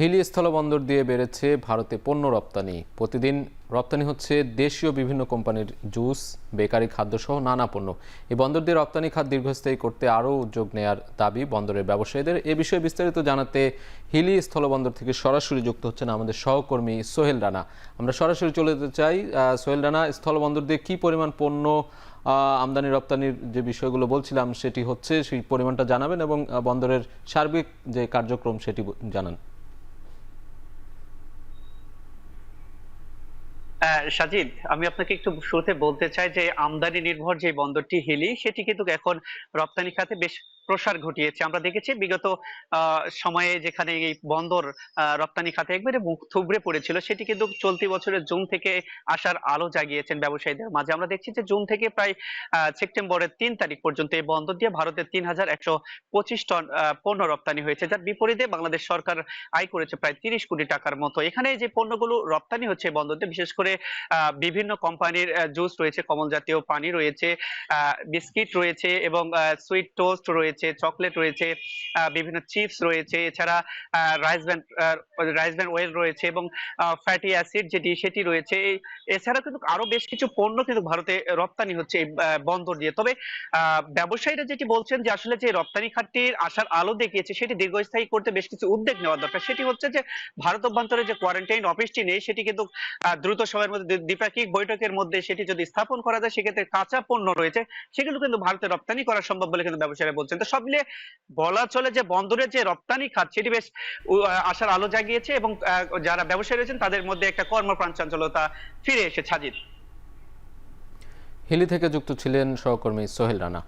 হিলি স্থলবন্দর দিয়ে বেড়েছে ভারতে পণ্য রপ্তানি। প্রতিদিন রপ্তানি হচ্ছে দেশীয় বিভিন্ন কোম্পানির জুস, বেকারি, খাদ্যসহ নানা পণ্য। এই বন্দর দিয়ে রপ্তানি খাত দীর্ঘস্থায়ী করতে আরও উদ্যোগ নেয়ার দাবি বন্দরের ব্যবসায়ীদের। এ বিষয়ে বিস্তারিত জানাতে হিলি স্থলবন্দর থেকে সরাসরি যুক্ত হচ্ছেন আমাদের সহকর্মী সোহেল রানা। আমরা সরাসরি চলে যেতে চাই। সোহেল রানা, স্থলবন্দর দিয়ে কী পরিমাণ পণ্য আমদানি রপ্তানির যে বিষয়গুলো বলছিলাম সেটি হচ্ছে, সেই পরিমাণটা জানাবেন এবং বন্দরের সার্বিক যে কার্যক্রম সেটি জানান। সাজিদ, আমি আপনাকে একটু শুরুতে বলতে চাই যে আমদানি নির্ভর যে বন্দরটি হিলি সেটি কিন্তু এখন রপ্তানি খাতে বেশ প্রসার ঘটিয়েছে। আমরা দেখেছি বিগত সময়ে যেখানে এই বন্দর রপ্তানি খাতে একবারে মুখ থুবড়ে পড়েছিল, সেটি কিন্তু চলতি বছরের জুন থেকে আসার আলো জাগিয়েছেন ব্যবসায়ীদের মাঝে। আমরা দেখছি যে জুন থেকে প্রায় সেপ্টেম্বরের 3 তারিখ পর্যন্ত এই বন্দর দিয়ে ভারতের 3125 টন পণ্য রপ্তানি হয়েছে, যার বিপরীতে বাংলাদেশ সরকার আয় করেছে প্রায় 30 কোটি টাকার মতো। এখানে যে পণ্যগুলো রপ্তানি হচ্ছে এই বন্দর দিয়ে, বিশেষ করে বিভিন্ন কোম্পানির জুস রয়েছে, কমল জাতীয় পানি রয়েছে, বিস্কিট রয়েছে এবং সুইট টোস্ট রয়েছে, চকলেট রয়েছে, বিভিন্ন চিপস রয়েছে, এছাড়া রাইস ব্র্যান ওয়েল রয়েছে এবং ফ্যাটি অ্যাসিড সেটি রয়েছে। এছাড়া কিন্তু আরো বেশ কিছু পণ্য কিন্তু ভারতে রপ্তানি হচ্ছে এই বন্দর দিয়ে। তবে ব্যবসায়ীরা যেটি বলছেন যে আসলে যে রপ্তানি খাতটির আসার আলো দেখিয়েছে সেটি দীর্ঘস্থায়ী করতে বেশ কিছু উদ্যোগ নেওয়া দরকার। সেটি হচ্ছে যে ভারত অভ্যন্তরে যে কোয়ারেন্টাইন অফিসটি নেই সেটি কিন্তু দ্রুত সময়ের মধ্যে দ্বিপাক্ষিক বৈঠকের মধ্যে সেটি যদি স্থাপন করা যায়, সেক্ষেত্রে কাঁচা পণ্য রয়েছে সেগুলো কিন্তু ভারতে রপ্তানি করা সম্ভব বলে কিন্তু ব্যবসায়ীরা বলছেন। তো সব মিলিয়ে বলা চলে যে বন্দরের যে রপ্তানি খাত সেটি বেশ আশার আলো জাগিয়েছে এবং যারা ব্যবসায়ী রয়েছেন তাদের মধ্যে একটা কর্মপ্রাণ চাঞ্চল্যতা ফিরে এসেছে। হাজির হিলি থেকে যুক্ত ছিলেন সহকর্মী সোহেল রানা।